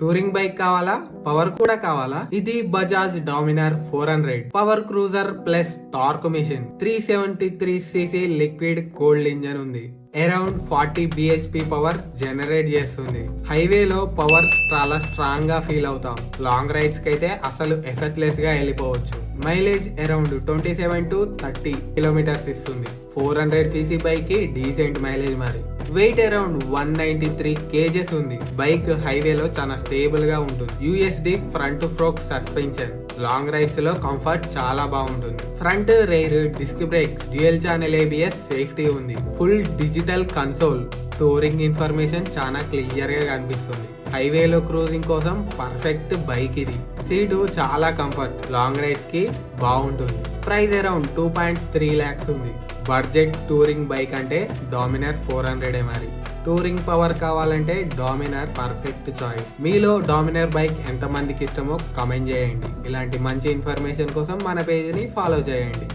Touring bike కావాలా, power కూడా కావాలా? ఇది Bajaj Dominar 400 power cruiser plus torque machine. 373cc liquid cooled engine ఉంది. అరౌండ్ 40 bhp పవర్ జనరేట్ చేస్తుంది. హైవేలో పవర్ చాలా స్ట్రాంగ్ గా ఫీల్ అవుతాం. లాంగ్ రైడ్స్ కి అయితే అసలు ఎఫెక్ట్లెస్ గా వెళ్ళిపోవచ్చు. మైలేజ్ అరౌండ్ 27 to 30 కిలోమీటర్స్ ఇస్తుంది. 400cc బైక్ కి డీసెంట్ మైలేజ్ మరి. వెయిట్ అరౌండ్ 193 kgs ఉంది. బైక్ హైవేలో చాలా స్టేబుల్ గా ఉంటుంది. USD front fork suspension. Long rides లో కంఫర్ట్ చాలా బాగుంటుంది. Front rear disc brakes, dual channel ABS, safety ఉంది. Full digital console. Touring information చాలా క్లియర్ గా కనిపిస్తుంది. హైవేలో క్రూజింగ్ కోసం పర్ఫెక్ట్ బైక్ ఇది. సీటు చాలా కంఫర్ట్, లాంగ్ రైడ్స్ కి బాగుంటుంది. ప్రైస్ అరౌండ్ 2.3 lakhs ఉంది. బడ్జెట్ టూరింగ్ బైక్ అంటే డామినర్ 400 మరి. టూరింగ్ పవర్ కావాలంటే డామినర్ పర్ఫెక్ట్ చాయిస్. మీలో డామినర్ బైక్ ఎంత మందికి ఇష్టమో కమెంట్ చేయండి. ఇలాంటి మంచి ఇన్ఫర్మేషన్ కోసం మన పేజ్ ని ఫాలో చేయండి.